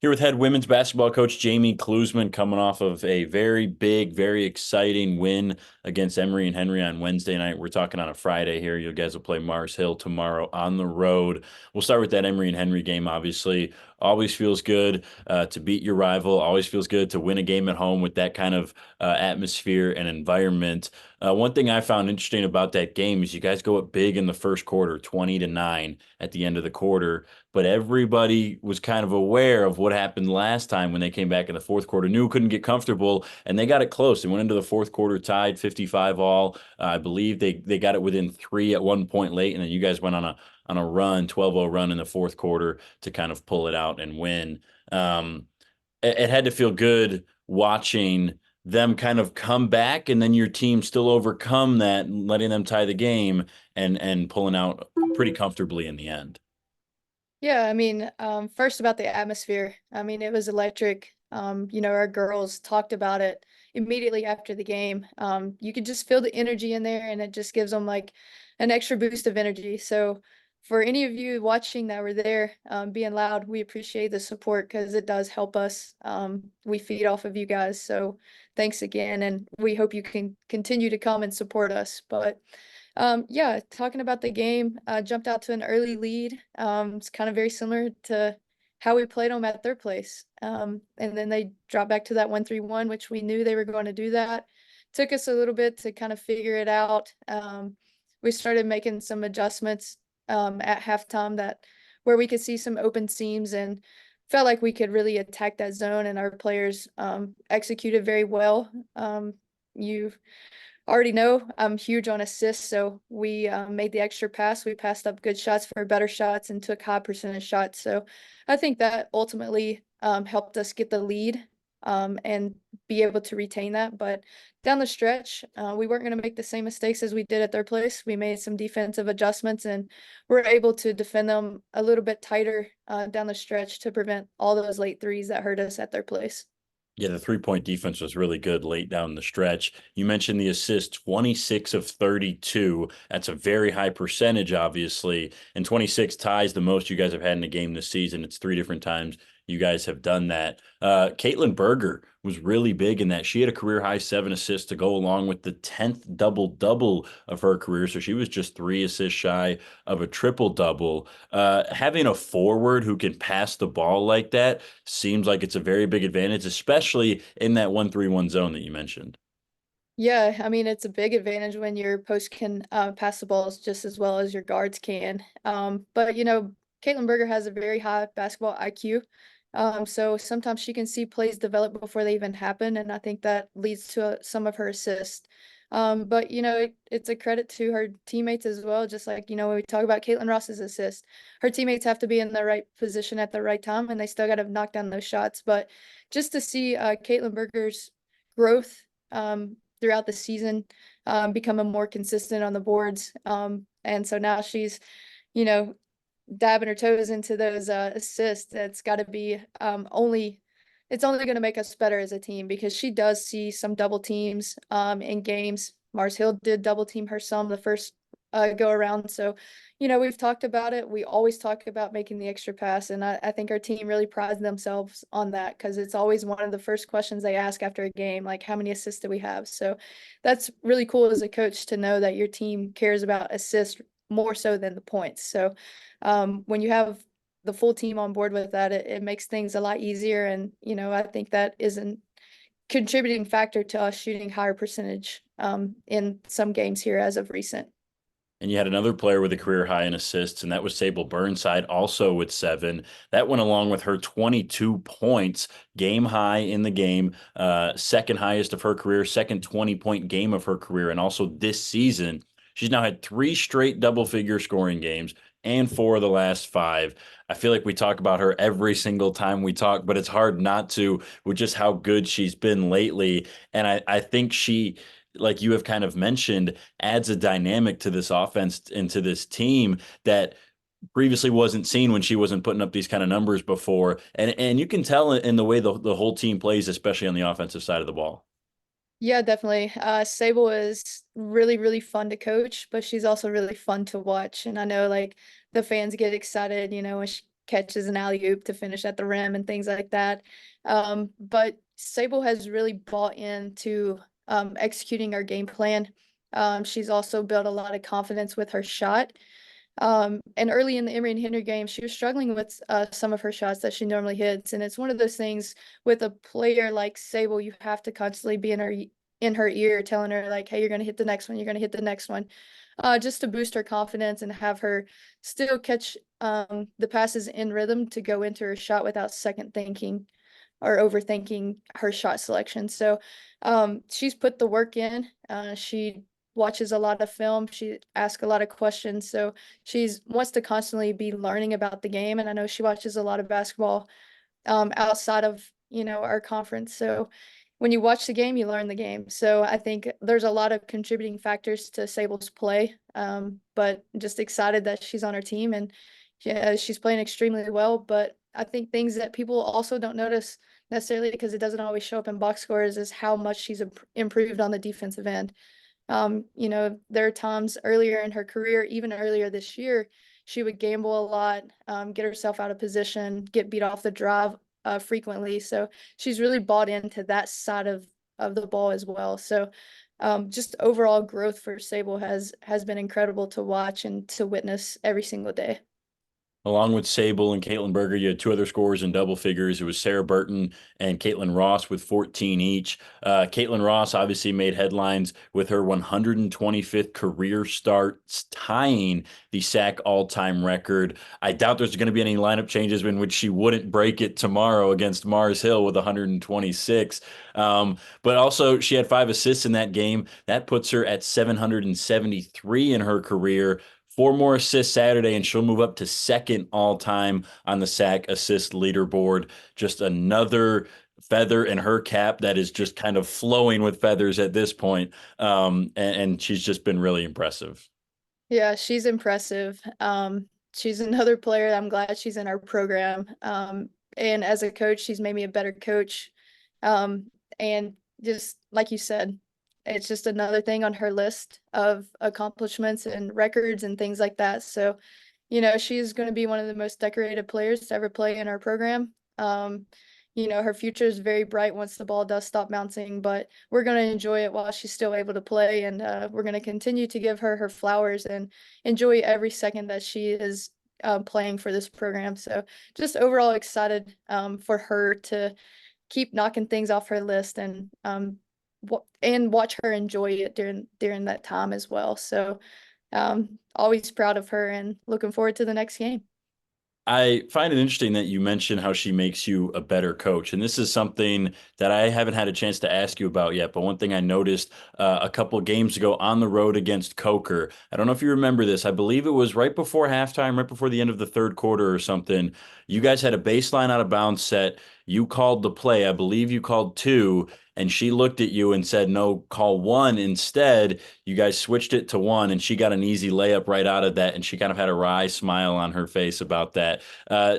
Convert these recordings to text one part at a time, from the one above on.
Here with head women's basketball coach Jamie Cluesman, coming off of a very big, very exciting win against Emory and Henry on Wednesday night. We're talking on a Friday here. You guys will play Mars Hill tomorrow on the road. We'll start with that Emory and Henry game, obviously. Always feels good to beat your rival. Always feels good to win a game at home with that kind of atmosphere and environment. One thing I found interesting about that game is you guys go up big in the first quarter, 20-9 at the end of the quarter, but everybody was kind of aware of what happened last time when they came back in the fourth quarter, knew couldn't get comfortable, and they got it close. They went into the fourth quarter tied 55 all. I believe they got it within three at one point late, and then you guys went on a run, 12-0 run in the fourth quarter to kind of pull it out and win. It had to feel good watching them kind of come back and then your team still overcome that and letting them tie the game and pulling out pretty comfortably in the end. Yeah, I mean, first about the atmosphere. I mean, it was electric. Our girls talked about it immediately after the game. You could just feel the energy in there, and it just gives them like an extra boost of energy. So, for any of you watching that were there, being loud, we appreciate the support because it does help us. We feed off of you guys. So, thanks again, and we hope you can continue to come and support us. But yeah, talking about the game, jumped out to an early lead. It's kind of very similar to how we played them at their place. And then they dropped back to that 1-3-1, which we knew they were going to do that. Took us a little bit to kind of figure it out. We started making some adjustments at halftime that where we could see some open seams and felt like we could really attack that zone, and our players executed very well. You already know I'm huge on assists, so we made the extra pass. We passed up good shots for better shots and took high percentage shots. So I think that ultimately helped us get the lead and be able to retain that. But down the stretch, we weren't going to make the same mistakes as we did at their place. We made some defensive adjustments and were able to defend them a little bit tighter down the stretch to prevent all those late threes that hurt us at their place. Yeah, the 3-point defense was really good late down the stretch. You mentioned the assist, 26 of 32. That's a very high percentage, obviously. And 26 ties the most you guys have had in a game this season. It's three different times you guys have done that. Caitlin Berger was really big in that. She had a career high 7 assists to go along with the 10th double-double of her career. So she was just 3 assists shy of a triple-double. Having a forward who can pass the ball like that seems like it's a very big advantage, especially in that 1-3-1 zone that you mentioned. Yeah, I mean, it's a big advantage when your post can pass the balls just as well as your guards can. But Caitlin Berger has a very high basketball IQ. So sometimes she can see plays develop before they even happen, and I think that leads to some of her assists. But it's a credit to her teammates as well. Just like when we talk about Caitlin Ross's assist, her teammates have to be in the right position at the right time, and they still got to knock down those shots. But just to see Caitlin Berger's growth. Throughout the season, becoming more consistent on the boards. And so now she's, you know, dabbing her toes into those assists. That's got to be it's only going to make us better as a team because she does see some double teams in games. Mars Hill did double team her some the first go around. So, we've talked about it. We always talk about making the extra pass. And I think our team really prides themselves on that because it's always one of the first questions they ask after a game, like, how many assists do we have? So that's really cool as a coach to know that your team cares about assists more so than the points. So when you have the full team on board with that, it makes things a lot easier. And, I think that is a contributing factor to us shooting higher percentage in some games here as of recent. And you had another player with a career high in assists, and that was Sable Burnside, also with 7. That went along with her 22 points, game high in the game, second highest of her career, second 20-point game of her career. And also this season, she's now had 3 straight double-figure scoring games and 4 of the last 5. I feel like we talk about her every single time we talk, but it's hard not to with just how good she's been lately. And I think she, like you have kind of mentioned, adds a dynamic to this offense and to this team that previously wasn't seen when she wasn't putting up these kind of numbers before. And you can tell in the way the whole team plays, especially on the offensive side of the ball. Yeah, definitely. Sable is really, really fun to coach, but she's also really fun to watch. And I know like the fans get excited, when she catches an alley-oop to finish at the rim and things like that. But Sable has really bought into executing our game plan. She's also built a lot of confidence with her shot. And early in the Emory Henry game, she was struggling with some of her shots that she normally hits. And it's one of those things with a player like Sable, you have to constantly be in her ear, telling her like, "Hey, you're gonna hit the next one. You're gonna hit the next one," just to boost her confidence and have her still catch the passes in rhythm to go into her shot without second thinking or overthinking her shot selection. So she's put the work in. She watches a lot of film. She asks a lot of questions. So she's wants to constantly be learning about the game. And I know she watches a lot of basketball outside of, our conference. So when you watch the game, you learn the game. So I think there's a lot of contributing factors to Sable's play. But just excited that she's on our team and yeah, she's playing extremely well. But I think things that people also don't notice necessarily because it doesn't always show up in box scores is how much she's improved on the defensive end. There are times earlier in her career, even earlier this year, she would gamble a lot, get herself out of position, get beat off the drive frequently. So she's really bought into that side of the ball as well. So just overall growth for Sable has been incredible to watch and to witness every single day. Along with Sable and Caitlin Berger, you had two other scorers in double figures. It was Sarah Burton and Caitlin Ross with 14 each. Caitlin Ross obviously made headlines with her 125th career starts, tying the sack all-time record. I doubt there's going to be any lineup changes in which she wouldn't break it tomorrow against Mars Hill with 126. But also, she had 5 assists in that game. That puts her at 773 in her career. Four more assists Saturday, and she'll move up to second all time on the sack assist leaderboard. Just another feather in her cap that is just kind of flowing with feathers at this point. And she's just been really impressive. Yeah, she's impressive. She's another player. I'm glad she's in our program. And as a coach, she's made me a better coach. And just like you said, it's just another thing on her list of accomplishments and records and things like that. So, she's going to be one of the most decorated players to ever play in our program. Her future is very bright once the ball does stop bouncing, but we're going to enjoy it while she's still able to play. And we're going to continue to give her her flowers and enjoy every second that she is playing for this program. So just overall excited for her to keep knocking things off her list and watch her enjoy it during that time as well. So always proud of her and looking forward to the next game. I find it interesting that you mentioned how she makes you a better coach. And this is something that I haven't had a chance to ask you about yet. But one thing I noticed a couple of games ago on the road against Coker, I don't know if you remember this. I believe it was right before halftime, right before the end of the third quarter or something. You guys had a baseline out of bounds set. You called the play. I believe you called two. And she looked at you and said, no, call one instead. You guys switched it to one, and she got an easy layup right out of that. And she kind of had a wry smile on her face about that.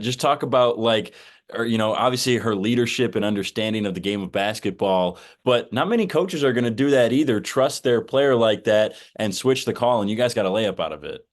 Just talk about like, or, obviously her leadership and understanding of the game of basketball, but not many coaches are going to do that either. Trust their player like that and switch the call, and you guys got a layup out of it.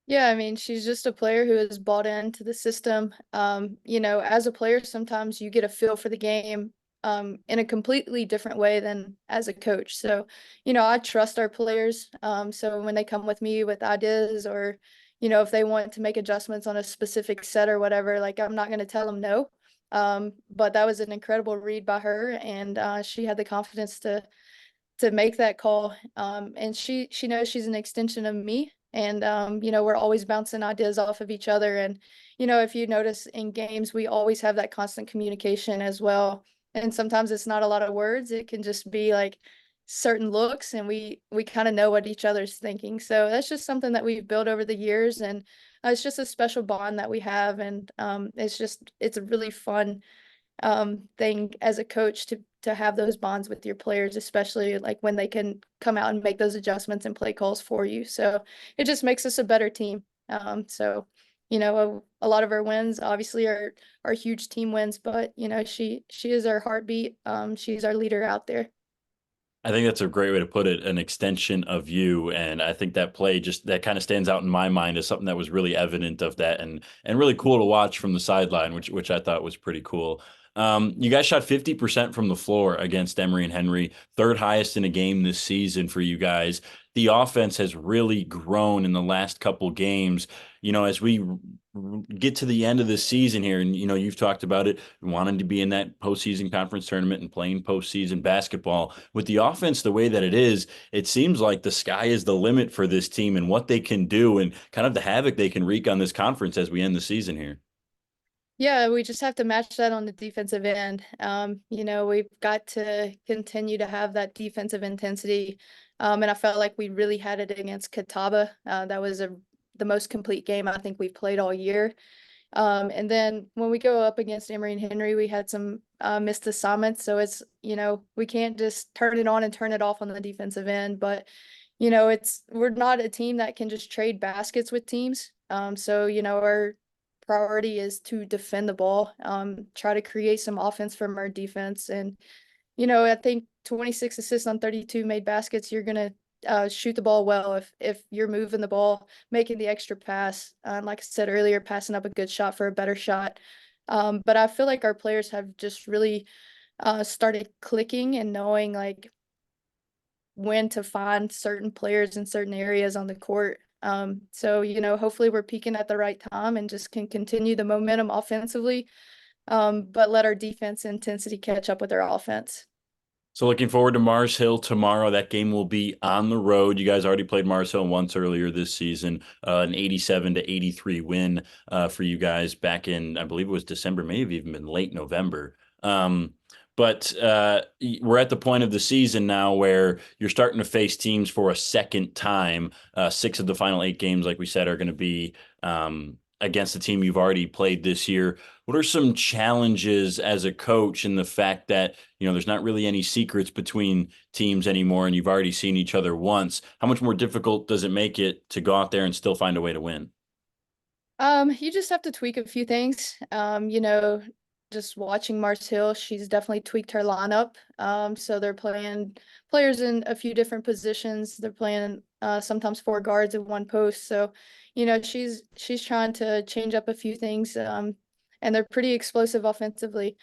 Yeah, I mean, she's just a player who has bought into the system. As a player, sometimes you get a feel for the game in a completely different way than as a coach. So, I trust our players. So when they come with me with ideas or, if they want to make adjustments on a specific set or whatever, like I'm not going to tell them no. But that was an incredible read by her, and she had the confidence to make that call. And she knows she's an extension of me. And we're always bouncing ideas off of each other. And, if you notice in games, we always have that constant communication as well. And sometimes it's not a lot of words. It can just be like certain looks and we kind of know what each other's thinking. So that's just something that we've built over the years and it's just a special bond that we have and it's a really fun thing as a coach to have those bonds with your players, especially like when they can come out and make those adjustments and play calls for you. So it just makes us a better team. A lot of our wins obviously are huge team wins, but she is our heartbeat. She's our leader out there. I think that's a great way to put it, an extension of you. And I think that play just that kind of stands out in my mind as something that was really evident of that and really cool to watch from the sideline, which I thought was pretty cool. You guys shot 50% from the floor against Emory and Henry, third highest in a game this season for you guys. The offense has really grown in the last couple games. As we get to the end of the season here, and you've talked about it, wanting to be in that postseason conference tournament and playing postseason basketball. With the offense the way that it is, it seems like the sky is the limit for this team and what they can do and kind of the havoc they can wreak on this conference as we end the season here. Yeah, we just have to match that on the defensive end. We've got to continue to have that defensive intensity. And I felt like we really had it against Catawba. That was the most complete game I think we've played all year. And then when we go up against Emory and Henry, we had some missed assignments. So we can't just turn it on and turn it off on the defensive end. But, we're not a team that can just trade baskets with teams. Our priority is to defend the ball, try to create some offense from our defense. And, I think 26 assists on 32 made baskets, you're going to shoot the ball well if you're moving the ball, making the extra pass. Like I said earlier, passing up a good shot for a better shot. But I feel like our players have just really started clicking and knowing like when to find certain players in certain areas on the court. Hopefully we're peaking at the right time and just can continue the momentum offensively, but let our defense intensity catch up with our offense. So looking forward to Mars Hill tomorrow. That game will be on the road. You guys already played Mars Hill once earlier this season, an 87-83 win for you guys back in, I believe it was December, maybe even been late November. But we're at the point of the season now where you're starting to face teams for a second time. Six of the final eight games, like we said, are going to be against the team you've already played this year. What are some challenges as a coach in the fact that, there's not really any secrets between teams anymore and you've already seen each other once? How much more difficult does it make it to go out there and still find a way to win? You just have to tweak a few things. Just watching Mars Hill, she's definitely tweaked her lineup. So they're playing players in a few different positions. They're playing sometimes four guards at one post. So, she's trying to change up a few things. And they're pretty explosive offensively.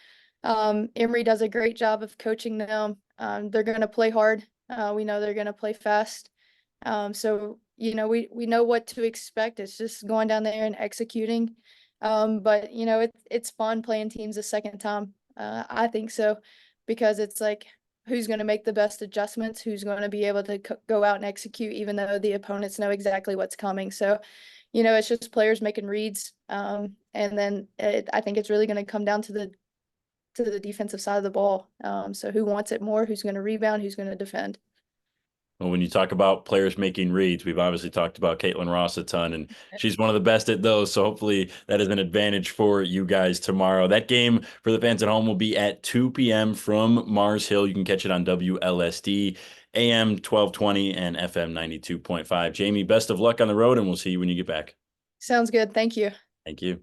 Emory does a great job of coaching them. They're going to play hard. We know they're going to play fast. We know what to expect. It's just going down there and executing. But it's fun playing teams a second time. I think so, because it's like who's going to make the best adjustments, who's going to be able to go out and execute, even though the opponents know exactly what's coming. So, it's just players making reads. And then I think it's really going to come down to the defensive side of the ball. So who wants it more? Who's going to rebound? Who's going to defend? Well, when you talk about players making reads, we've obviously talked about Caitlin Ross a ton, and she's one of the best at those. So hopefully that is an advantage for you guys tomorrow. That game for the fans at home will be at 2 p.m. from Mars Hill. You can catch it on WLSD, AM 1220 and FM 92.5. Jamie, best of luck on the road, and we'll see you when you get back. Sounds good. Thank you. Thank you.